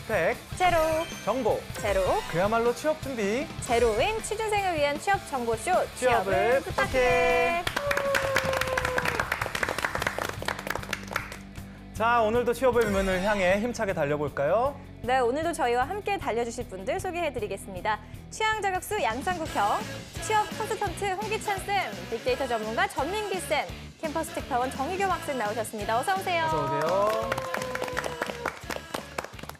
스펙 제로, 정보 제로, 그야말로 취업 준비 제로인 취준생을 위한 취업 정보쇼 취업을 부탁해. 자, 오늘도 취업의 문을 향해 힘차게 달려볼까요? 네, 오늘도 저희와 함께 달려주실 분들 소개해드리겠습니다. 취향 저격수 양상국형, 취업 컨설턴트 홍기찬 쌤, 빅데이터 전문가 전민기 쌤, 캠퍼스 특파원 정희겸 학생 나오셨습니다. 어서 오세요. 어서 오세요.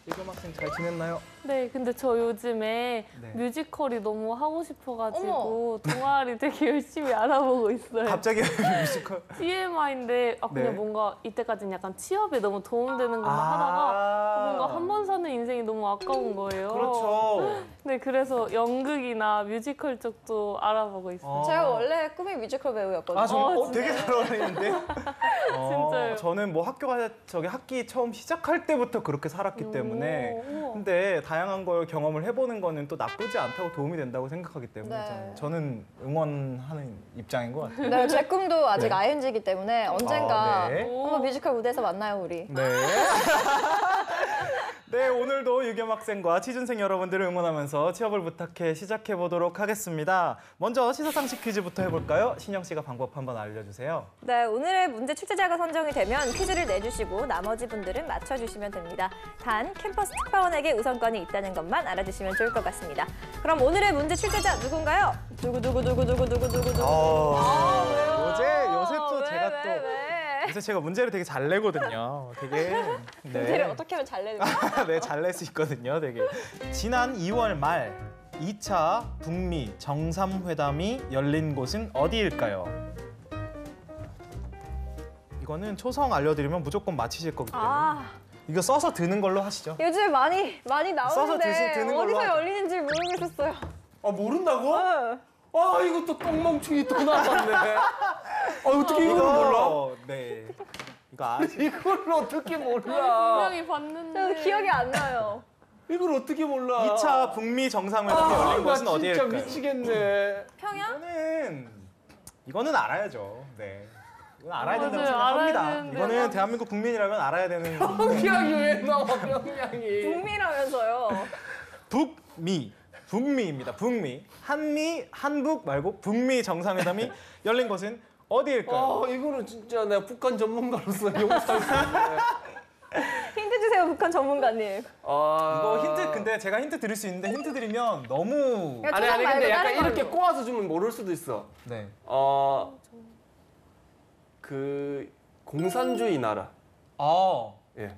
희겸 학생 잘 지냈나요? 네, 근데 저 요즘에 네. 뮤지컬이 너무 하고 싶어가지고 동아리 되게 열심히 알아보고 있어요. 갑자기 뮤지컬. TMI인데 그냥 네. 뭔가 이때까지는 약간 취업에 너무 도움되는 것만 하다가 뭔가 한 번 사는 인생이 너무 아까운 거예요. 그렇죠. 네, 그래서 연극이나 뮤지컬 쪽도 알아보고 있어요. 제가 원래 꿈이 뮤지컬 배우였거든요. 아, 정말 되게 잘 어울리는데? 진짜요? 저는 뭐 학기 처음 시작할 때부터 그렇게 살았기 때문에 우와. 근데 다양한 걸 경험을 해보는 거는 또 나쁘지 않다고 도움이 된다고 생각하기 때문에 네. 저는 응원하는 입장인 것 같아요. 네, 제 꿈도 아직 네. ING이기 때문에 언젠가 네. 한번 뮤지컬 무대에서 만나요, 우리. 네. 네, 오늘도 유겸 학생과 취준생 여러분들을 응원하면서 취업을 부탁해 시작해 보도록 하겠습니다. 먼저 시사상식 퀴즈부터 해볼까요? 신영 씨가 방법 한번 알려주세요. 네, 오늘의 문제 출제자가 선정이 되면 퀴즈를 내주시고 나머지 분들은 맞춰주시면 됩니다. 단, 캠퍼스 특파원에게 우선권이 있다는 것만 알아두시면 좋을 것 같습니다. 그럼 오늘의 문제 출제자 누군가요? 누구? 요새 또 왜, 제가 왜, 왜? 요새 제가 문제를 되게 잘 내거든요. 되게 문제를 어떻게 하면 잘 내는 거야? 네, 잘 낼 수 있거든요. 되게. 지난 2월 말 2차 북미 정상회담이 열린 곳은 어디일까요? 이거는 초성 알려드리면 무조건 맞히실 거기 때문에 이거 써서 드는 걸로 하시죠. 요즘 많이 써서 나오는데 드는 걸로 어디서 하죠. 열리는지 모르겠었어요. 아, 모른다고? 네. 아, 이거 또 똥멍충이 또 나왔네. 어떻게 이걸 몰라? 네. 이거 아시 이걸 어떻게 몰라? 분명히 봤는데 저 기억이 안 나요. 이걸 어떻게 몰라? 2차 북미 정상회담이 열린 곳은 나 진짜 어디일까요? 미치겠네. 평양? 이거는 알아야죠. 네. 이건 알아야 된다고 맞아요. 알아야 생각합니다. 되는데. 이거는 대한민국 국민이라면 알아야 되는 평양이 왜 나와, 평양이. 북미라면서요. 북미입니다. 북미. 한미, 한북 말고 북미 정상회담이 열린 곳은 어디일까요? 이거는 진짜 내가 북한 전문가로서 용서할 수 없네. 힌트 주세요, 북한 전문가님. 이거 힌트 근데 제가 힌트 드릴 수 있는데 힌트 드리면 너무 그러니까 아니, 초성 말고 근데 약간 다른 이렇게 걸로. 꼬아서 주면 모를 수도 있어. 네. 그 공산주의 나라. 예.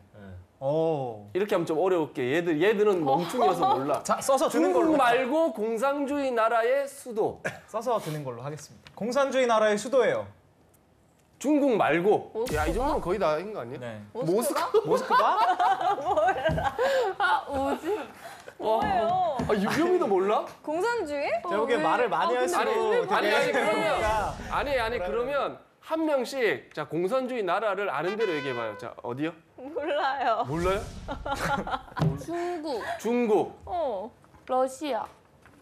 이렇게 하면 좀 어려울게. 얘들은 멍충이어서 몰라. 자, 써서 드는 중국 걸로 말고 공산주의 나라의 수도. 써서 드는 걸로 하겠습니다. 공산주의 나라의 수도예요. 중국 말고. 모스크바? 야, 이 정도면 거의 다인 거 아니야? 네. 모스크바? 뭐지? 뭐예요? 유겸이도 몰라? 공산주의? 제가 보기엔 말을 많이 할수록 아니 되게 그러면 그러니까 그러면 한 명씩 자 공산주의 나라를 아는 대로 얘기해봐요. 자 어디요? 몰라요. 몰라요? 중국, 중국, 러시아.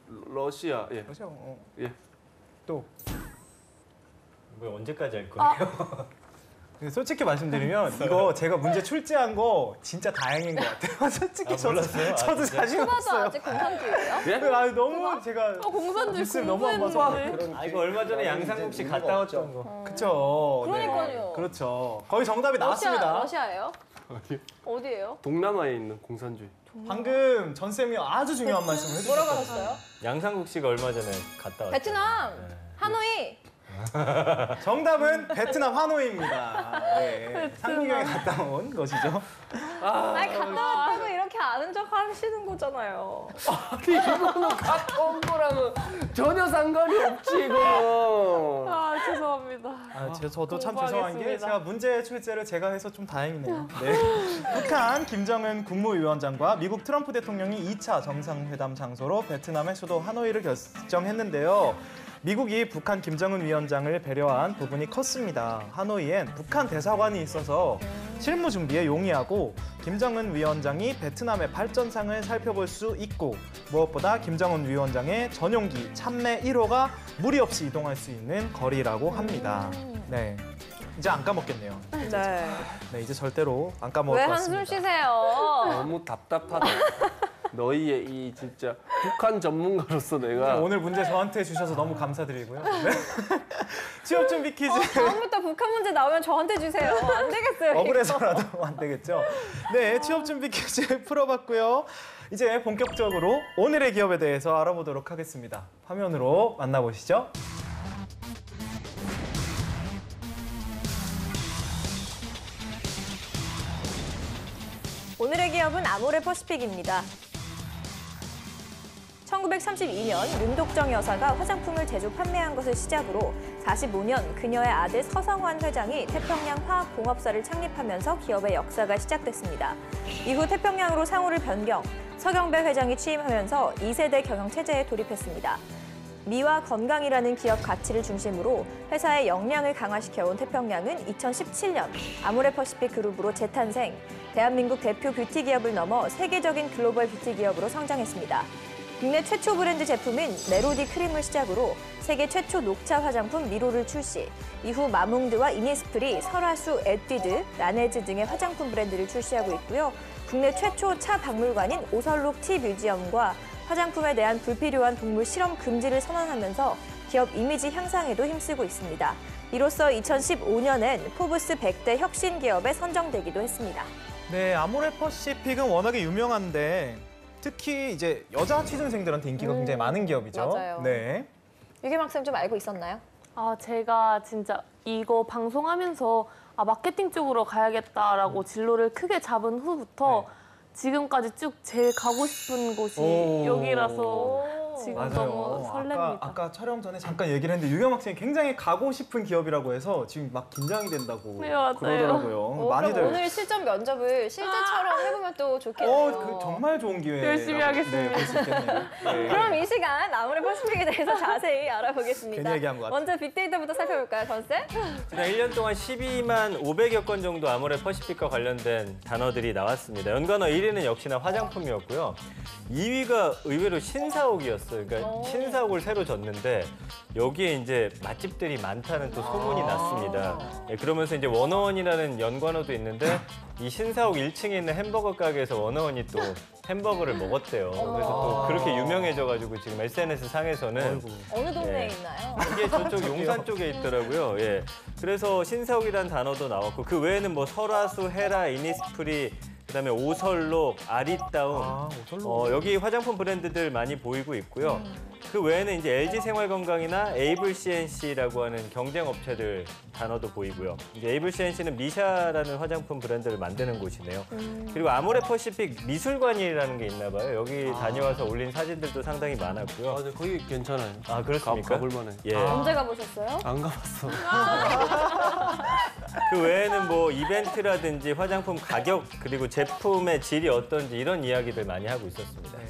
러시아, 예, 그렇죠. 예. 또 뭐 언제까지 할 거예요? 근데 솔직히 말씀드리면 이거 제가 문제 출제한 거 진짜 다행인 것 같아요. 솔직히 몰랐어요? 저도 진짜? 자신 쿠바도 없어요. 아직 공산주의예요? 예? 아니, 너무 제가 공산주의 뉴스를 너무 안 봐서 공부했는데. 아 이거 얼마 전에 양상국 씨 갔다 왔던 거. 그쵸. 그러니까요. 그렇죠. 거의 정답이 나왔습니다. 러시아예요? 어디요? 어디예요? 동남아에 있는 공산주의. 방금 전 쌤이 아주 중요한 말씀을 뭐라고 해주셨어요. 하셨어요? 양상국 씨가 얼마 전에 갔다 왔어요. 베트남, 하노이. 정답은 베트남 하노이입니다. 네. 상민경이 갔다 온 것이죠. 아니 갔다 왔다고 이렇게 아는 척 하시는 거잖아요. 아니 이거는 갔다 온 거랑은 전혀 상관이 없지 이거는. 죄송합니다. 저도 참 죄송한 게 공부하겠습니다. 제가 문제 출제를 제가 해서 좀 다행이네요. 네. 북한 김정은 국무위원장과 미국 트럼프 대통령이 2차 정상회담 장소로 베트남의 수도 하노이를 결정했는데요. 미국이 북한 김정은 위원장을 배려한 부분이 컸습니다. 하노이엔 북한 대사관이 있어서 실무 준비에 용이하고 김정은 위원장이 베트남의 발전상을 살펴볼 수 있고 무엇보다 김정은 위원장의 전용기 참매 1호가 무리 없이 이동할 수 있는 거리라고 합니다. 네. 이제 안 까먹겠네요. 네. 네, 이제 절대로 안 까먹을 왜 것 한숨 같습니다. 쉬세요? 너무 답답하다. 너희의 이 진짜 북한 전문가로서 내가 오늘 문제 저한테 주셔서 너무 감사드리고요. 네. 취업 준비 퀴즈. 다음부터 북한 문제 나오면 저한테 주세요. 안 되겠어요. 이거. 억울해서라도 안 되겠죠. 네, 취업 준비 퀴즈 풀어봤고요. 이제 본격적으로 오늘의 기업에 대해서 알아보도록 하겠습니다. 화면으로 만나보시죠. 오늘의 기업은 아모레퍼시픽입니다. 1932년 윤독정 여사가 화장품을 제조 판매한 것을 시작으로 45년 그녀의 아들 서성환 회장이 태평양 화학공업사를 창립하면서 기업의 역사가 시작됐습니다. 이후 태평양으로 상호를 변경, 서경배 회장이 취임하면서 2세대 경영체제에 돌입했습니다. 미와 건강이라는 기업 가치를 중심으로 회사의 역량을 강화시켜온 태평양은 2017년 아모레퍼시픽 그룹으로 재탄생, 대한민국 대표 뷰티 기업을 넘어 세계적인 글로벌 뷰티 기업으로 성장했습니다. 국내 최초 브랜드 제품인 메로디 크림을 시작으로 세계 최초 녹차 화장품 미로를 출시, 이후 마몽드와 이니스프리, 설화수, 에뛰드, 라네즈 등의 화장품 브랜드를 출시하고 있고요. 국내 최초 차 박물관인 오설록 티 뮤지엄과 화장품에 대한 불필요한 동물 실험 금지를 선언하면서 기업 이미지 향상에도 힘쓰고 있습니다. 이로써 2015년엔 포브스 100대 혁신 기업에 선정되기도 했습니다. 네, 아모레퍼시픽은 워낙에 유명한데 특히 이제 여자 취준생들한테 인기가 굉장히 많은 기업이죠. 맞아요. 네. 유겸 학생 좀 알고 있었나요? 제가 진짜 이거 방송하면서 마케팅 쪽으로 가야겠다라고 진로를 크게 잡은 후부터 지금까지 쭉 제일 가고 싶은 곳이 오. 여기라서 지금 너무 설렙니다. 아까 촬영 전에 잠깐 얘기를 했는데 유겸 학생이 굉장히 가고 싶은 기업이라고 해서 지금 막 긴장이 된다고 네, 맞아요. 그러더라고요. 그럼 오늘 실전 면접을 실제처럼 해보면 또 좋겠네요. 정말 좋은 기회. 열심히 하겠습니다. 네, 볼 수 있겠네요. 네. 그럼 이 시간 아모레퍼시픽에 대해서 자세히 알아보겠습니다. 괜히 얘기한 것 같아요. 먼저 빅데이터부터 살펴볼까요, 건쌤? 지난 1년 동안 12만 500여 건 정도 아모레퍼시픽과 관련된 단어들이 나왔습니다. 연관어 1위는 역시나 화장품이었고요. 2위가 의외로 신사옥이었어요. 그러니까 신사옥을 새로 졌는데 여기에 이제 맛집들이 많다는 또 소문이 났습니다. 예, 그러면서 이제 워너원이라는 연관어도 있는데 이 신사옥 1층에 있는 햄버거 가게에서 워너원이 또 햄버거를 먹었대요. 그래서 또 그렇게 유명해져가지고 지금 SNS 상에서는 어느 동네에 네. 있나요? 이게 저쪽 용산 쪽에 있더라고요. 예. 그래서 신사옥이라는 단어도 나왔고 그 외에는 뭐 설화수, 헤라, 이니스프리, 그다음에 오설록, 아리따움, 오설록. 여기 화장품 브랜드들 많이 보이고 있고요. 그 외에는 이제 LG 생활건강이나 에이블 CNC라고 하는 경쟁 업체들 단어도 보이고요. 이제 에이블 CNC는 미샤라는 화장품 브랜드를 만드는 곳이네요. 그리고 아모레퍼시픽 미술관이라는 게 있나 봐요. 여기 다녀와서 올린 사진들도 상당히 많았고요. 네, 거기 괜찮아요. 아, 그렇습니까? 가볼 만해. 예. 언제 가보셨어요? 안 가봤어. 그 외에는 뭐 이벤트라든지 화장품 가격 그리고 제품의 질이 어떤지 이런 이야기들 많이 하고 있었습니다. 네.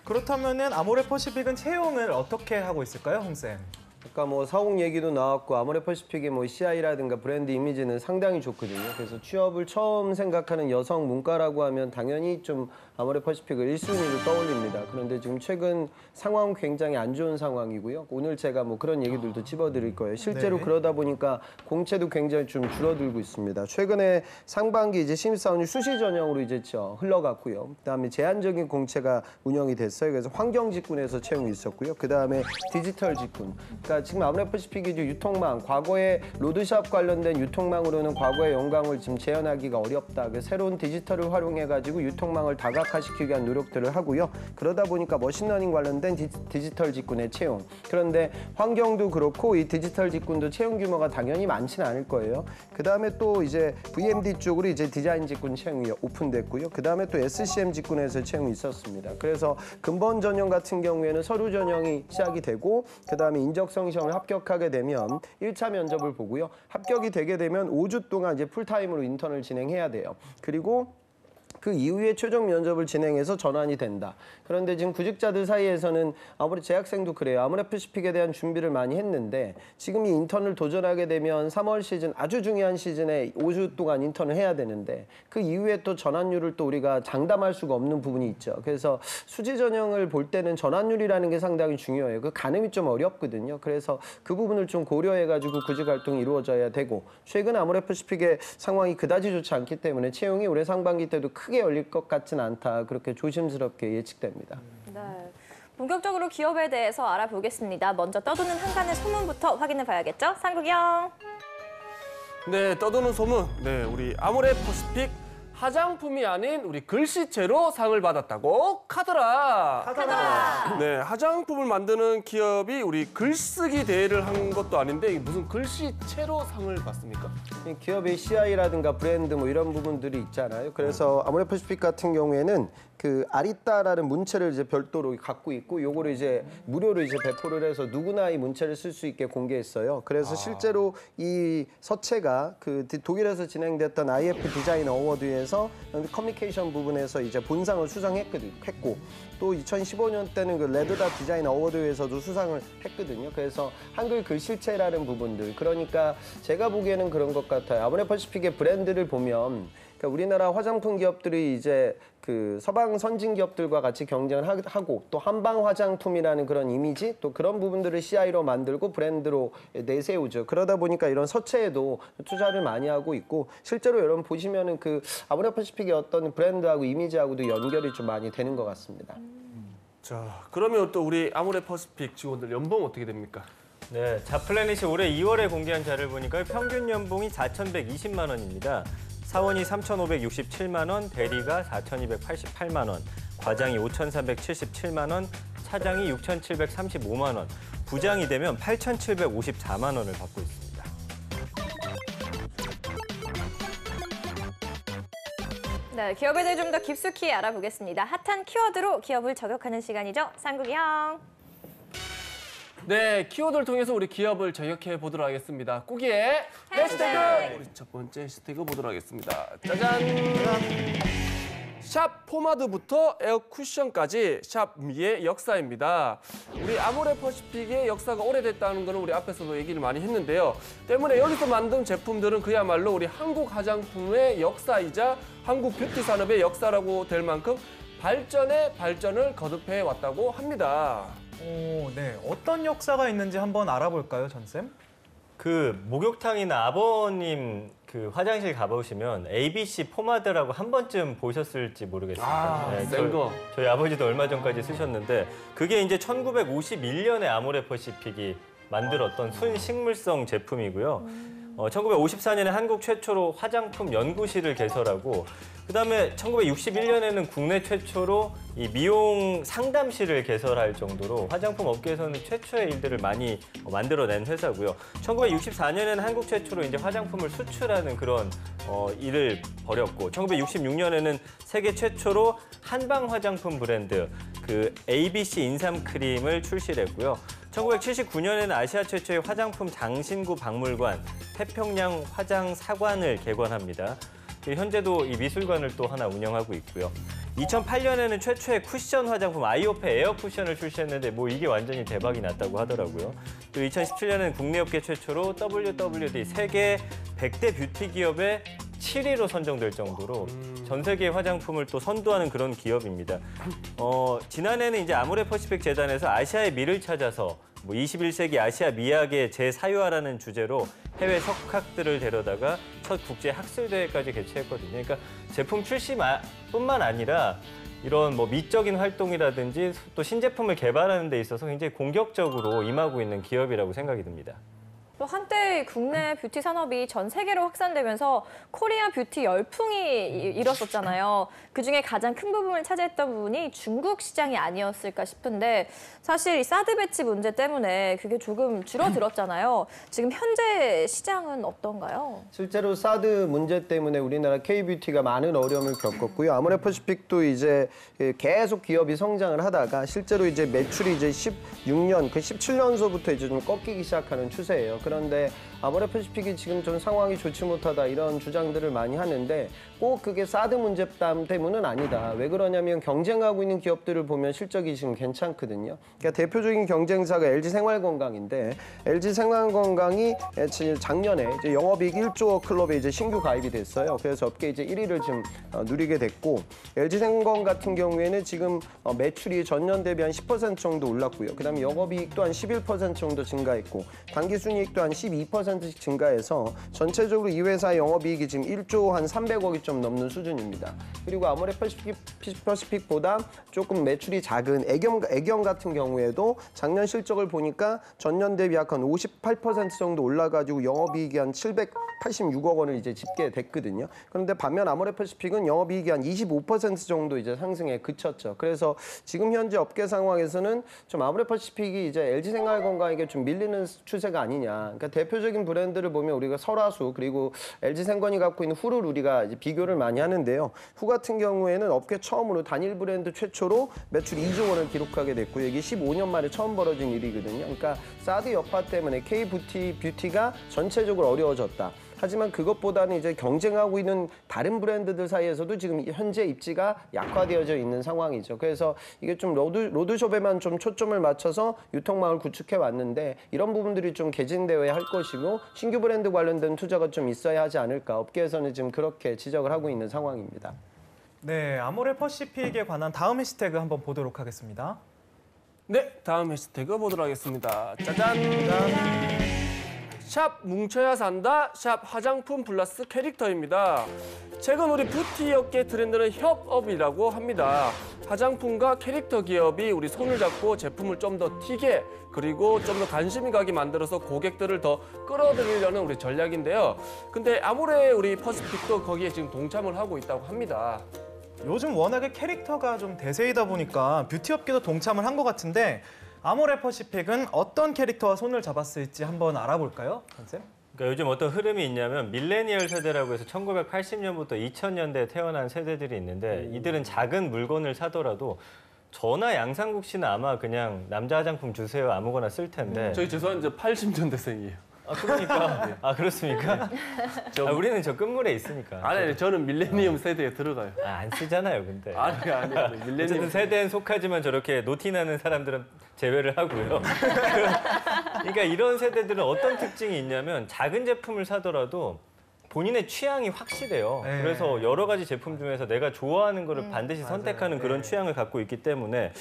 그렇다면은 아모레퍼시픽은 채용을 어떻게 하고 있을까요, 홍쌤? 아까 뭐 사옥 얘기도 나왔고 아모레퍼시픽의 뭐 CI라든가 브랜드 이미지는 상당히 좋거든요. 그래서 취업을 처음 생각하는 여성 문과라고 하면 당연히 좀 아모레퍼시픽을 1순위로 떠올립니다. 그런데 지금 최근 상황 굉장히 안 좋은 상황이고요. 오늘 제가 뭐 그런 얘기들도 짚어드릴 거예요. 실제로 네. 그러다 보니까 공채도 굉장히 좀 줄어들고 있습니다. 최근에 상반기 이제 신입사원이 수시 전형으로 이제 흘러갔고요. 그다음에 제한적인 공채가 운영이 됐어요. 그래서 환경 직군에서 채용이 있었고요. 그다음에 디지털 직군. 그러니까 지금 아모레퍼시픽이 이제 유통망, 과거에 로드샵 관련된 유통망으로는 과거의 영광을 지금 재현하기가 어렵다. 그래서 새로운 디지털을 활용해가지고 유통망을 다각화시키기 위한 노력들을 하고요. 그러다 보니까 머신러닝 관련된 디지털 직군의 채용. 그런데 환경도 그렇고 이 디지털 직군도 채용 규모가 당연히 많지는 않을 거예요. 그다음에 또 이제 VMD 쪽으로 이제 디자인 직군 채용이 오픈됐고요. 그다음에 또 SCM 직군에서 채용이 있었습니다. 그래서 근본 전형 같은 경우에는 서류 전형이 시작이 되고 그다음에 인적성 시험을 합격하게 되면 1차 면접을 보고요. 합격이 되게 되면 5주 동안 이제 풀타임으로 인턴을 진행해야 돼요. 그리고 그 이후에 최종 면접을 진행해서 전환이 된다. 그런데 지금 구직자들 사이에서는 아무리 재학생도 그래요. 아모레퍼시픽에 대한 준비를 많이 했는데 지금 이 인턴을 도전하게 되면 3월 시즌 아주 중요한 시즌에 5주 동안 인턴을 해야 되는데 그 이후에 또 전환율을 또 우리가 장담할 수가 없는 부분이 있죠. 그래서 수지 전형을 볼 때는 전환율이라는 게 상당히 중요해요. 그 가늠이 좀 어렵거든요. 그래서 그 부분을 좀 고려해가지고 구직 활동이 이루어져야 되고 최근 아모레퍼시픽의 상황이 그다지 좋지 않기 때문에 채용이 올해 상반기 때도 크게 열릴 것 같진 않다. 그렇게 조심스럽게 예측됩니다. 네. 본격적으로 기업에 대해서 알아보겠습니다. 먼저 떠도는 한간의 소문부터 확인해 봐야겠죠? 상국영. 네, 떠도는 소문. 네, 우리 아모레퍼시픽 화장품이 아닌 우리 글씨체로 상을 받았다고 카더라. 네, 화장품을 만드는 기업이 우리 글쓰기 대회를 한 것도 아닌데 이게 무슨 글씨체로 상을 받습니까? 기업의 CI라든가 브랜드 뭐 이런 부분들이 있잖아요. 그래서 아모레퍼시픽 같은 경우에는 그 아리따라는 문체를 이제 별도로 갖고 있고 요거를 이제 무료로 이제 배포를 해서 누구나 이 문체를 쓸 수 있게 공개했어요. 그래서 실제로 이 서체가 그 독일에서 진행됐던 IF 디자인 어워드에서 커뮤니케이션 부분에서 이제 본상을 수상했고 또 2015년 때는 그 레드닷 디자인 어워드에서도 수상을 했거든요. 그래서 한글 글씨체라는 부분들 그러니까 제가 보기에는 그런 것 같아요. 아모레퍼시픽의 브랜드를 보면 그러니까 우리나라 화장품 기업들이 이제 그 서방 선진 기업들과 같이 경쟁을 하고 또 한방 화장품이라는 그런 이미지 또 그런 부분들을 CI로 만들고 브랜드로 내세우죠. 그러다 보니까 이런 서체에도 투자를 많이 하고 있고 실제로 여러분 보시면은 그 아모레퍼시픽의 어떤 브랜드하고 이미지하고도 연결이 좀 많이 되는 것 같습니다. 자, 그러면 또 우리 아모레퍼시픽 직원들 연봉 어떻게 됩니까? 네, 자플래닛이 올해 2월에 공개한 자료를 보니까 평균 연봉이 4,120만 원입니다. 사원이 3,567만 원, 대리가 4,288만 원, 과장이 5,377만 원, 차장이 6,735만 원, 부장이 되면 8,754만 원을 받고 있습니다. 네, 기업에 대해 좀 더 깊숙이 알아보겠습니다. 핫한 키워드로 기업을 저격하는 시간이죠. 상국영. 네, 키워드를 통해서 우리 기업을 저격해 보도록 하겠습니다. 꾸기의 해시태그! 우리 첫 번째 해시태그 보도록 하겠습니다. 짜잔! 샵 포마드부터 에어 쿠션까지 샵 미의 역사입니다. 우리 아모레퍼시픽의 역사가 오래됐다는 거는 우리 앞에서도 얘기를 많이 했는데요. 때문에 여기서 만든 제품들은 그야말로 우리 한국 화장품의 역사이자 한국 뷰티 산업의 역사라고 될 만큼 발전에 발전을 거듭해 왔다고 합니다. 오, 네. 어떤 역사가 있는지 한번 알아볼까요, 전쌤? 그 목욕탕이나 아버님 그 화장실 가보시면 ABC 포마드라고 한 번쯤 보셨을지 모르겠습니다. 네, 센 거. 저희 아버지도 얼마 전까지 쓰셨는데 그게 이제 1951년에 아모레퍼시픽이 만들었던 순식물성 제품이고요. 1954년에 한국 최초로 화장품 연구실을 개설하고 그다음에 1961년에는 국내 최초로 이 미용 상담실을 개설할 정도로 화장품 업계에서는 최초의 일들을 많이 만들어낸 회사고요. 1964년에는 한국 최초로 이제 화장품을 수출하는 그런 일을 벌였고 1966년에는 세계 최초로 한방 화장품 브랜드 그 ABC 인삼 크림을 출시했고요. 1979년에는 아시아 최초의 화장품 장신구 박물관 태평양 화장사관을 개관합니다. 현재도 이 미술관을 또 하나 운영하고 있고요. 2008년에는 최초의 쿠션 화장품 아이오페 에어 쿠션을 출시했는데 뭐 이게 완전히 대박이 났다고 하더라고요. 그리고 2017년에는 국내 업계 최초로 WWD 세계 100대 뷰티 기업의 7위로 선정될 정도로 전 세계 화장품을 또 선도하는 그런 기업입니다. 지난해는 이제 아모레퍼시픽 재단에서 아시아의 미를 찾아서 뭐 21세기 아시아 미학의 재사유화라는 주제로 해외 석학들을 데려다가 첫 국제 학술 대회까지 개최했거든요. 그러니까 제품 출시뿐만 아니라 이런 뭐 미적인 활동이라든지 또 신제품을 개발하는 데 있어서 굉장히 공격적으로 임하고 있는 기업이라고 생각이 듭니다. 또 한때 국내 뷰티 산업이 전 세계로 확산되면서 코리아 뷰티 열풍이 일었었잖아요. 그중에 가장 큰 부분을 차지했던 부분이 중국 시장이 아니었을까 싶은데 사실 이 사드 배치 문제 때문에 그게 조금 줄어들었잖아요. 지금 현재 시장은 어떤가요? 실제로 사드 문제 때문에 우리나라 K-뷰티가 많은 어려움을 겪었고요. 아모레퍼시픽도 이제 계속 기업이 성장을 하다가 실제로 이제 매출이 이제 16년, 그 17년서부터 이제 좀 꺾이기 시작하는 추세예요. 그런데 아모레퍼시픽이 지금 좀 상황이 좋지 못하다 이런 주장들을 많이 하는데 꼭 그게 사드 문제 때문은 아니다. 왜 그러냐면 경쟁하고 있는 기업들을 보면 실적이 지금 괜찮거든요. 그러니까 대표적인 경쟁사가 LG생활건강인데 LG생활건강이 작년에 이제 영업이익 1조 클럽에 이제 신규 가입이 됐어요. 그래서 업계 이제 1위를 좀 누리게 됐고 LG생활건강 같은 경우에는 지금 매출이 전년 대비 한 10% 정도 올랐고요. 그다음에 영업이익도 한 11% 정도 증가했고 단기순이익도 한 12%씩 증가해서 전체적으로 이 회사의 영업이익이 지금 1조 한 300억이 좀 넘는 수준입니다. 그리고 아모레퍼시픽보다 조금 매출이 작은 애경 같은 경우에도 작년 실적을 보니까 전년 대비 약 한 58% 정도 올라가지고 영업이익이 한 786억 원을 이제 집계 됐거든요. 그런데 반면 아모레퍼시픽은 영업이익이 한 25% 정도 이제 상승에 그쳤죠. 그래서 지금 현재 업계 상황에서는 좀 아모레퍼시픽이 이제 LG생활건강에게 좀 밀리는 추세가 아니냐. 그러니까 대표적인 브랜드를 보면 우리가 설화수 그리고 LG생건이 갖고 있는 후를 우리가 이제 비교를 많이 하는데요. 후 같은 경우에는 업계 처음으로 단일 브랜드 최초로 매출 2조 원을 기록하게 됐고 이게 15년 만에 처음 벌어진 일이거든요. 그러니까 사드 여파 때문에 K뷰티가 전체적으로 어려워졌다. 하지만 그것보다는 이제 경쟁하고 있는 다른 브랜드들 사이에서도 지금 현재 입지가 약화되어져 있는 상황이죠. 그래서 이게 좀 로드숍에만 좀 초점을 맞춰서 유통망을 구축해 왔는데 이런 부분들이 좀 개진되어야 할 것이고 신규 브랜드 관련된 투자가 좀 있어야 하지 않을까. 업계에서는 지금 그렇게 지적을 하고 있는 상황입니다. 네, 아모레퍼시픽에 관한 다음 해시태그 한번 보도록 하겠습니다. 네, 다음 해시태그 보도록 하겠습니다. 짜잔! 샵 뭉쳐야 산다, 샵 화장품 플러스 캐릭터입니다. 최근 우리 뷰티 업계 트렌드는 협업이라고 합니다. 화장품과 캐릭터 기업이 우리 손을 잡고 제품을 좀 더 튀게 그리고 좀 더 관심이 가게 만들어서 고객들을 더 끌어들이려는 우리 전략인데요. 근데 아모레 우리 퍼시픽도 거기에 지금 동참을 하고 있다고 합니다. 요즘 워낙에 캐릭터가 좀 대세이다 보니까 뷰티 업계도 동참을 한 것 같은데 아모레퍼시픽은 어떤 캐릭터와 손을 잡았을지 한번 알아볼까요, 선생? 그러니까 요즘 어떤 흐름이 있냐면 밀레니얼 세대라고 해서 1980년부터 2000년대에 태어난 세대들이 있는데 이들은 작은 물건을 사더라도 저나 양상국 씨는 아마 그냥 남자 화장품 주세요 아무거나 쓸 텐데 저희 죄송한데 80년대생이에요. 아, 그러니까. 아, 그렇습니까? 우리는 저 끝물에 있으니까. 아니, 저는 밀레니엄 세대에 들어가요. 아, 안 쓰잖아요, 근데. 아니, 어쨌든 밀레니엄 세대엔 속하지만 저렇게 노티나는 사람들은 제외를 하고요. 그러니까 이런 세대들은 어떤 특징이 있냐면 작은 제품을 사더라도 본인의 취향이 확실해요. 네. 그래서 여러 가지 제품 중에서 내가 좋아하는 거를 반드시 맞아요. 선택하는 그런 네. 취향을 갖고 있기 때문에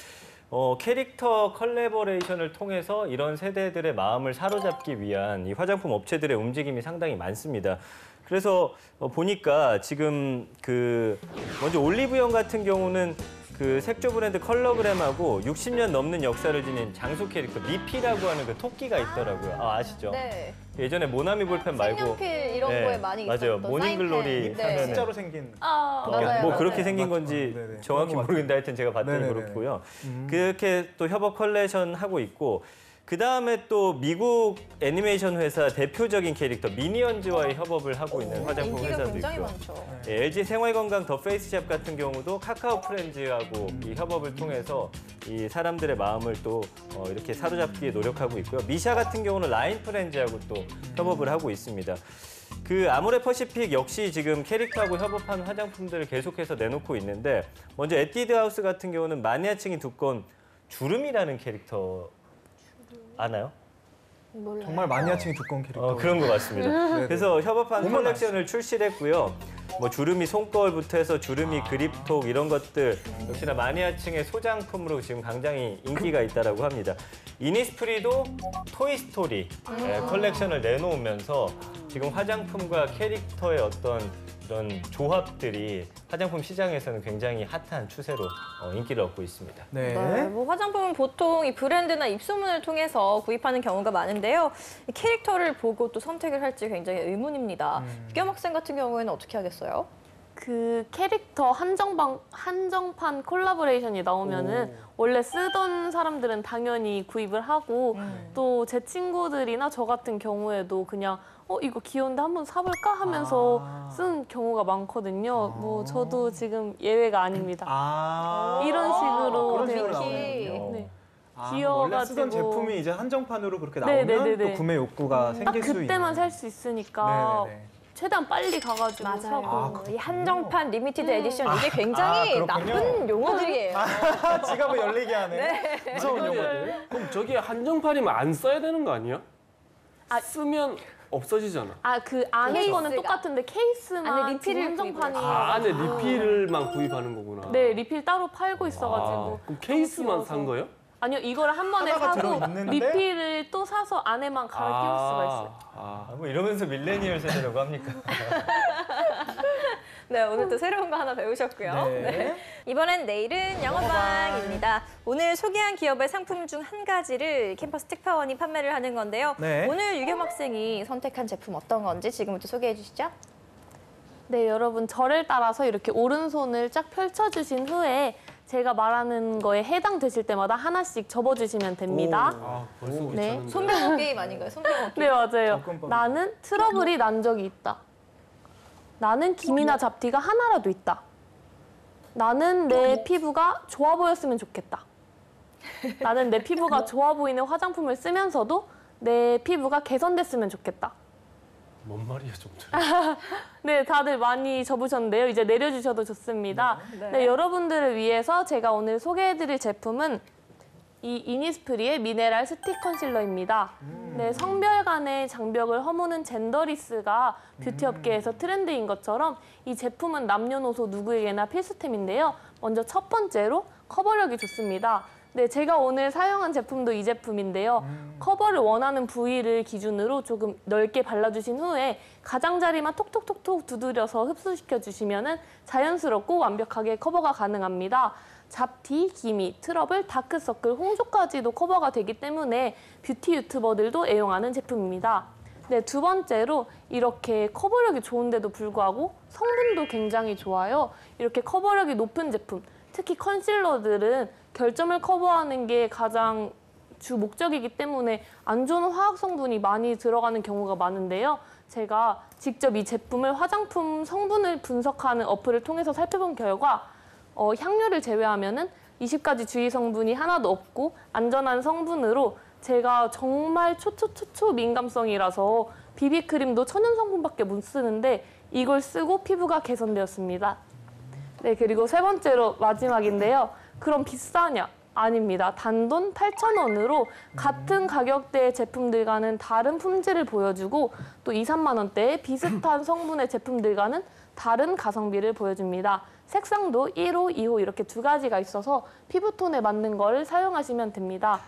캐릭터 컬래버레이션을 통해서 이런 세대들의 마음을 사로잡기 위한 이 화장품 업체들의 움직임이 상당히 많습니다. 그래서 보니까 지금 먼저 올리브영 같은 경우는 그 색조 브랜드 컬러그램하고 60년 넘는 역사를 지닌 장수 캐릭터 미피라고 하는 그 토끼가 있더라고요. 아시죠? 네. 예전에 모나미 볼펜 말고 색연필 이런 네, 거에 많이 맞아요. 있었던 모닝글로리 사인펜. 네. 하면은 진짜로 생긴 맞아요. 뭐 맞아요. 그렇게 생긴 건지 네네. 정확히 그런 것 모르겠는데 하여튼 제가 봤더니 네네네. 그렇고요. 그렇게 또 협업 컬렉션 하고 있고 그다음에 또 미국 애니메이션 회사 대표적인 캐릭터 미니언즈와의 협업을 하고 있는 화장품 인기가 회사도 굉장히 있고 많죠. 예, LG 생활건강 더 페이스샵 같은 경우도 카카오 프렌즈하고 이 협업을 통해서 이 사람들의 마음을 또 이렇게 사로잡기에 노력하고 있고요. 미샤 같은 경우는 라인 프렌즈하고 또 협업을 하고 있습니다. 그 아모레퍼시픽 역시 지금 캐릭터하고 협업한 화장품들을 계속해서 내놓고 있는데 먼저 에뛰드하우스 같은 경우는 마니아층이 두꺼운 주름이라는 캐릭터 아나요? 몰라요. 정말 마니아층이 두꺼운 캐릭터. 그런 것 같습니다. 네네. 그래서 협업한 보면 컬렉션을 출시를 했고요. 뭐 주름이 손거울부터 해서 주름이 그립톡 이런 것들 역시나 마니아층의 소장품으로 지금 굉장히 인기가 있다라고 합니다. 이니스프리도 토이스토리 컬렉션을 내놓으면서 지금 화장품과 캐릭터의 어떤 이런 조합들이 화장품 시장에서는 굉장히 핫한 추세로 인기를 얻고 있습니다. 네. 네, 뭐 화장품은 보통 이 브랜드나 입소문을 통해서 구입하는 경우가 많은데요. 이 캐릭터를 보고 또 선택을 할지 굉장히 의문입니다. 비겸 학생 같은 경우에는 어떻게 하겠어요? 그 캐릭터 한정판 콜라보레이션이 나오면은 원래 쓰던 사람들은 당연히 구입을 하고 또 제 친구들이나 저 같은 경우에도 그냥 이거 귀여운데 한번 사볼까 하면서 쓴 경우가 많거든요. 뭐 저도 지금 예외가 아닙니다. 아. 이런 식으로 그런 되어 식으로 있어요. 나오는군요. 네. 귀여워가지고. 원래 쓰던 제품이 이제 한정판으로 그렇게 네, 나오면 네, 네, 네. 또 구매 욕구가 딱 생길 수 있는. 그때만 살 수 있으니까 네네네. 최대한 빨리 가가지고 맞아요. 사고. 이 한정판 리미티드 에디션 이게 굉장히 그렇군요. 나쁜 용어들이에요. 지갑을 열리게 하네. 무서운 아니, 용어들. 그럼 저게 한정판이면 안 써야 되는 거 아니야? 쓰면 없어지잖아. 그 안에 거는 케이스가. 똑같은데 케이스만 안에 리필을 한정판이. 안에 리필만 구입하는 거구나. 네, 리필 따로 팔고 있어가지고. 그럼 케이스만 산 거예요? 아니요, 이거를 한 번에 하나가 사고 들어있는데? 리필을 또 사서 안에만 갈아 끼울 수가 있어요. 뭐 이러면서 밀레니얼 세대라고 합니까? 네, 오늘 또 새로운 거 하나 배우셨고요. 네. 네. 이번엔 내일은 영어방입니다. 오늘 소개한 기업의 상품 중 한 가지를 캠퍼스 특파원이 판매를 하는 건데요. 네. 오늘 유겸 학생이 선택한 제품 어떤 건지 지금부터 소개해 주시죠. 네, 여러분 절을 따라서 이렇게 오른손을 쫙 펼쳐주신 후에 제가 말하는 거에 해당되실 때마다 하나씩 접어주시면 됩니다. 벌써 네. 괜찮은데. 손병호 게임 아닌가요? 손병호 게임. 네, 맞아요. 접근법이. 나는 트러블이 난 적이 있다. 나는 김이나 잡티가 하나라도 있다. 나는 내 피부가 좋아 보였으면 좋겠다. 나는 내 피부가 좋아 보이는 화장품을 쓰면서도 내 피부가 개선됐으면 좋겠다. 뭔 말이야 좀. 네, 다들 많이 접으셨는데요. 이제 내려주셔도 좋습니다. 네, 여러분들을 위해서 제가 오늘 소개해드릴 제품은 이 이니스프리의 미네랄 스틱 컨실러입니다. 네, 성별 간의 장벽을 허무는 젠더리스가 뷰티 업계에서 트렌드인 것처럼 이 제품은 남녀노소 누구에게나 필수템인데요. 먼저 첫 번째로 커버력이 좋습니다. 네, 제가 오늘 사용한 제품도 이 제품인데요. 커버를 원하는 부위를 기준으로 조금 넓게 발라주신 후에 가장자리만 톡톡톡톡 두드려서 흡수시켜 주시면 자연스럽고 완벽하게 커버가 가능합니다. 잡티, 기미, 트러블, 다크서클, 홍조까지도 커버가 되기 때문에 뷰티 유튜버들도 애용하는 제품입니다. 네, 두 번째로 이렇게 커버력이 좋은데도 불구하고 성분도 굉장히 좋아요. 이렇게 커버력이 높은 제품, 특히 컨실러들은 결점을 커버하는 게 가장 주 목적이기 때문에 안 좋은 화학 성분이 많이 들어가는 경우가 많은데요. 제가 직접 이 제품을 화장품 성분을 분석하는 어플을 통해서 살펴본 결과 향료를 제외하면은 20가지 주의 성분이 하나도 없고 안전한 성분으로 제가 정말 초초초초 민감성이라서 비비크림도 천연 성분밖에 못 쓰는데 이걸 쓰고 피부가 개선되었습니다. 네, 그리고 세 번째로 마지막인데요. 그럼 비싸냐? 아닙니다. 단돈 8,000원으로 같은 가격대의 제품들과는 다른 품질을 보여주고 또 2, 3만 원대의 비슷한 성분의 제품들과는 다른 가성비를 보여줍니다. 색상도 1호, 2호 이렇게 두 가지가 있어서 피부톤에 맞는 거를 사용하시면 됩니다.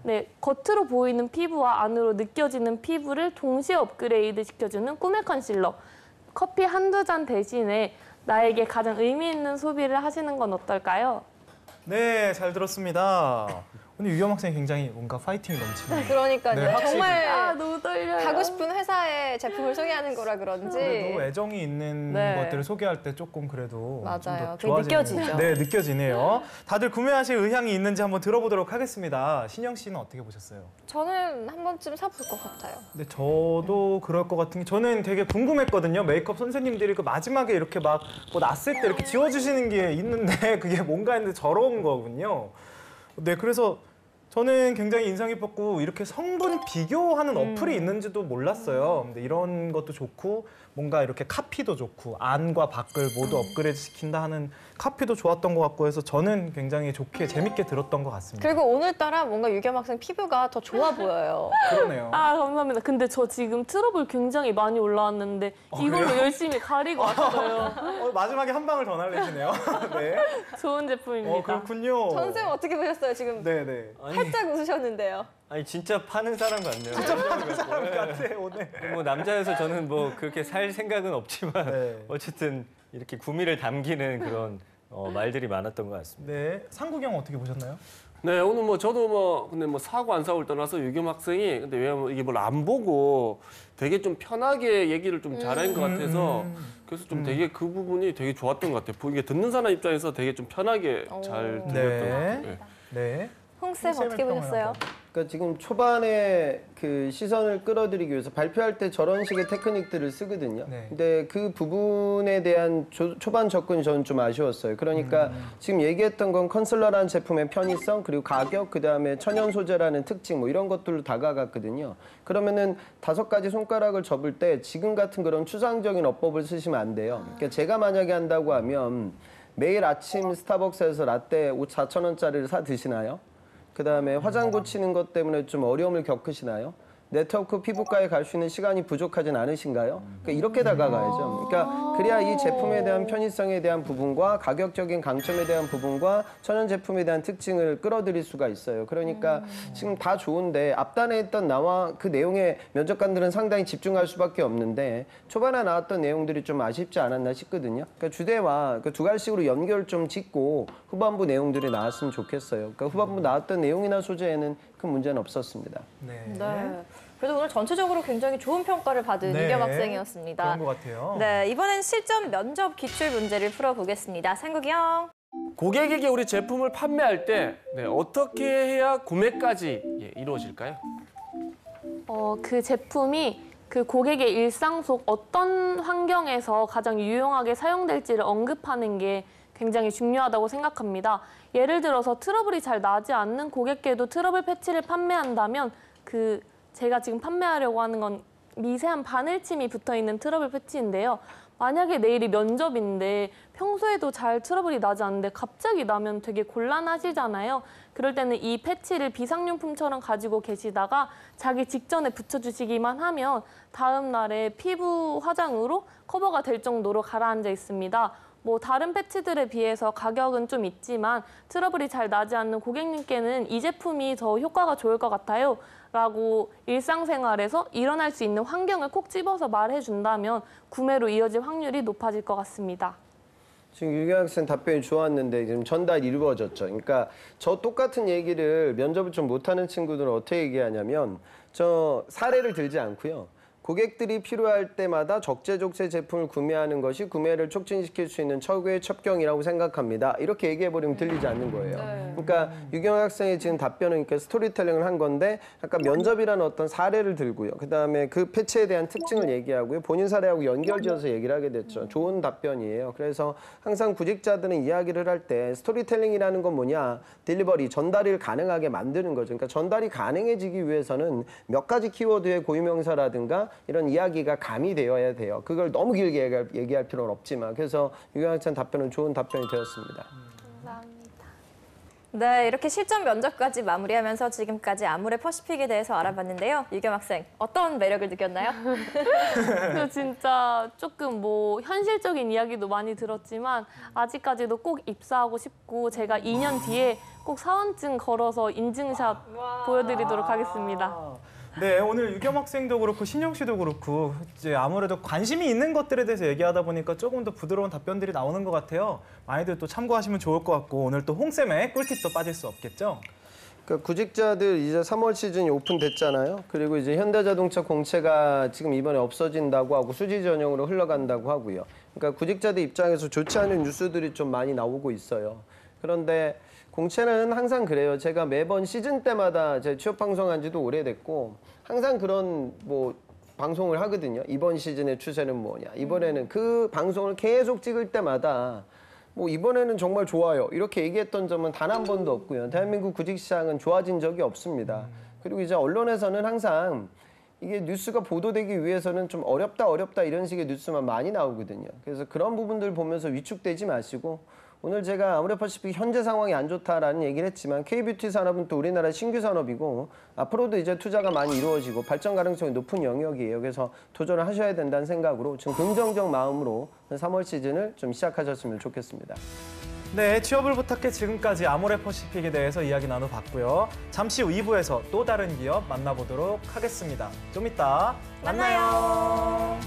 네, 겉으로 보이는 피부와 안으로 느껴지는 피부를 동시에 업그레이드 시켜주는 꿈의 컨실러. 커피 한두 잔 대신에 나에게 가장 의미 있는 소비를 하시는 건 어떨까요? 네, 잘 들었습니다. 오늘 유겸 학생이 굉장히 뭔가 파이팅 넘치는. 그러니까요. 네, 확실히. 정말 너무 떨려요. 가고 싶은 회사의 제품을 소개하는 거라 그런지. 그래도 애정이 있는 네. 것들을 소개할 때 조금 그래도 맞아요. 좀 더 그게 좋아지는. 느껴지죠. 네, 느껴지네요. 다들 구매하실 의향이 있는지 한번 들어보도록 하겠습니다. 신영 씨는 어떻게 보셨어요? 저는 한 번쯤 사볼 것 같아요. 근데 저도 그럴 것 같은 게 저는 되게 궁금했거든요. 메이크업 선생님들이 그 마지막에 이렇게 막 뭐 났을 때 이렇게 지워주시는 게 있는데 그게 뭔가 했는데 저런 거군요. 네, 그래서 저는 굉장히 인상 깊었고 이렇게 성분 비교하는 어플이 있는지도 몰랐어요. 근데 이런 것도 좋고 뭔가 이렇게 카피도 좋고 안과 밖을 모두 업그레이드 시킨다 하는 카피도 좋았던 것 같고 해서 저는 굉장히 좋게 재밌게 들었던 것 같습니다. 그리고 오늘따라 뭔가 유겸 학생 피부가 더 좋아 보여요. 그러네요. 감사합니다. 근데 저 지금 트러블 굉장히 많이 올라왔는데 이걸로 그래요? 열심히 가리고 왔어요. 마지막에 한 방을 더 날리시네요. 네. 좋은 제품입니다. 그렇군요. 선생님 어떻게 보셨어요? 지금 네네. 살짝 웃으셨는데요. 아니 진짜 파는 사람 같네요. 같아 오늘. 뭐 남자여서 저는 뭐 그렇게 살 생각은 없지만 네. 어쨌든 이렇게 구미를 담기는 그런 말들이 많았던 것 같습니다. 네. 상국이 형 어떻게 보셨나요? 네, 오늘 뭐 저도 뭐 근데 뭐 사고 안 사고를 떠나서 유겸 학생이 근데 왜냐면 이게 뭘 안 보고 되게 좀 편하게 얘기를 좀 잘한 것 같아서 그래서 좀 되게 그 부분이 되게 좋았던 것 같아요. 이게 듣는 사람 입장에서 되게 좀 편하게 잘 들렸던 것 같아요. 네. 네. 홍쌤 어떻게 평을 보셨어요? 한번. 그러니까 지금 초반에 그 시선을 끌어들이기 위해서 발표할 때 저런 식의 테크닉들을 쓰거든요. 네. 근데 그 부분에 대한 초반 접근이 저는 좀 아쉬웠어요. 그러니까 지금 얘기했던 건 컨실러라는 제품의 편의성, 그리고 가격, 그다음에 천연 소재라는 특징 뭐 이런 것들로 다가갔거든요. 그러면은 5가지 손가락을 접을 때 지금 같은 그런 추상적인 어법을 쓰시면 안 돼요. 그러니까 제가 만약에 한다고 하면 매일 아침 스타벅스에서 라떼 4,000원짜리를 사 드시나요? 그다음에 화장 고치는 것 때문에 좀 어려움을 겪으시나요? 네트워크 피부과에 갈 수 있는 시간이 부족하진 않으신가요? 그러니까 이렇게 다가가야죠. 그러니까 그래야 이 제품에 대한 편의성에 대한 부분과 가격적인 강점에 대한 부분과 천연 제품에 대한 특징을 끌어들일 수가 있어요. 그러니까 지금 다 좋은데 앞단에 있던 나와 그 내용에 면접관들은 상당히 집중할 수밖에 없는데 초반에 나왔던 내용들이 좀 아쉽지 않았나 싶거든요. 그러니까 주대와 그 2갈씩으로 연결 좀 짓고 후반부 내용들이 나왔으면 좋겠어요. 그러니까 후반부 나왔던 내용이나 소재에는 큰 문제는 없었습니다. 네. 네. 그래도 오늘 전체적으로 굉장히 좋은 평가를 받은 네. 유겸 학생이었습니다. 그런 것 같아요. 네, 이번엔 실전 면접 기출 문제를 풀어보겠습니다. 상국이 형. 고객에게 우리 제품을 판매할 때 어떻게 해야 구매까지 이루어질까요? 그 제품이 그 고객의 일상 속 어떤 환경에서 가장 유용하게 사용될지를 언급하는 게 굉장히 중요하다고 생각합니다. 예를 들어서 트러블이 잘 나지 않는 고객께도 트러블 패치를 판매한다면 제가 지금 판매하려고 하는 건 미세한 바늘침이 붙어있는 트러블 패치인데요. 만약에 내일이 면접인데 평소에도 잘 트러블이 나지 않는데 갑자기 나면 되게 곤란하시잖아요. 그럴 때는 이 패치를 비상용품처럼 가지고 계시다가 자기 직전에 붙여주시기만 하면 다음 날에 피부 화장으로 커버가 될 정도로 가라앉아 있습니다. 뭐 다른 패치들에 비해서 가격은 좀 있지만 트러블이 잘 나지 않는 고객님께는 이 제품이 더 효과가 좋을 것 같아요 라고 일상생활에서 일어날 수 있는 환경을 콕 집어서 말해준다면 구매로 이어질 확률이 높아질 것 같습니다. 지금 유경 학생 답변이 좋았는데 지금 전달이 이루어졌죠. 그러니까 저 똑같은 얘기를 면접을 좀 못하는 친구들은 어떻게 얘기하냐면 저 사례를 들지 않고요. 고객들이 필요할 때마다 적재적소의 제품을 구매하는 것이 구매를 촉진시킬 수 있는 최고의 첩경이라고 생각합니다. 이렇게 얘기해버리면 들리지 않는 거예요. 그러니까 유경 학생의 지금 답변은 이렇게 스토리텔링을 한 건데 약간 면접이라는 어떤 사례를 들고요. 그다음에 그 패치에 대한 특징을 얘기하고요. 본인 사례하고 연결지어서 얘기를 하게 됐죠. 좋은 답변이에요. 그래서 항상 구직자들은 이야기를 할 때 스토리텔링이라는 건 뭐냐? 딜리버리, 전달을 가능하게 만드는 거죠. 그러니까 전달이 가능해지기 위해서는 몇 가지 키워드의 고유명사라든가 이런 이야기가 가미되어야 돼요. 그걸 너무 길게 얘기할 필요는 없지만 그래서 유경 학생 답변은 좋은 답변이 되었습니다. 감사합니다. 네, 이렇게 실전 면접까지 마무리하면서 지금까지 아모레 퍼시픽에 대해서 알아봤는데요. 유겸 학생, 어떤 매력을 느꼈나요? 저 진짜 조금 뭐 현실적인 이야기도 많이 들었지만 아직까지도 꼭 입사하고 싶고 제가 2년 뒤에 꼭 사원증 걸어서 인증샷 보여드리도록 하겠습니다. 네, 오늘 유겸 학생도 그렇고 신영 씨도 그렇고 이제 아무래도 관심이 있는 것들에 대해서 얘기하다 보니까 조금 더 부드러운 답변들이 나오는 것 같아요. 많이들 또 참고하시면 좋을 것 같고 오늘 또 홍쌤의 꿀팁도 빠질 수 없겠죠? 그러니까 구직자들 이제 3월 시즌이 오픈됐잖아요. 그리고 이제 현대자동차 공채가 지금 이번에 없어진다고 하고 수지 전형으로 흘러간다고 하고요. 그러니까 구직자들 입장에서 좋지 않은 뉴스들이 좀 많이 나오고 있어요. 그런데 공채는 항상 그래요. 제가 매번 시즌 때마다 제 취업 방송한 지도 오래됐고 항상 그런 뭐 방송을 하거든요. 이번 시즌의 추세는 뭐냐. 이번에는 그 방송을 계속 찍을 때마다 뭐 이번에는 정말 좋아요. 이렇게 얘기했던 점은 단 한 번도 없고요. 대한민국 구직시장은 좋아진 적이 없습니다. 그리고 이제 언론에서는 항상 이게 뉴스가 보도되기 위해서는 좀 어렵다 이런 식의 뉴스만 많이 나오거든요. 그래서 그런 부분들 보면서 위축되지 마시고 오늘 제가 아모레 퍼시픽 현재 상황이 안 좋다라는 얘기를 했지만 K뷰티 산업은 또 우리나라 신규 산업이고 앞으로도 이제 투자가 많이 이루어지고 발전 가능성이 높은 영역이에요. 그래서 도전을 하셔야 된다는 생각으로 좀 긍정적 마음으로 3월 시즌을 좀 시작하셨으면 좋겠습니다. 네, 취업을 부탁해 지금까지 아모레 퍼시픽에 대해서 이야기 나눠봤고요. 잠시 후 2부에서 또 다른 기업 만나보도록 하겠습니다. 좀 이따 만나요.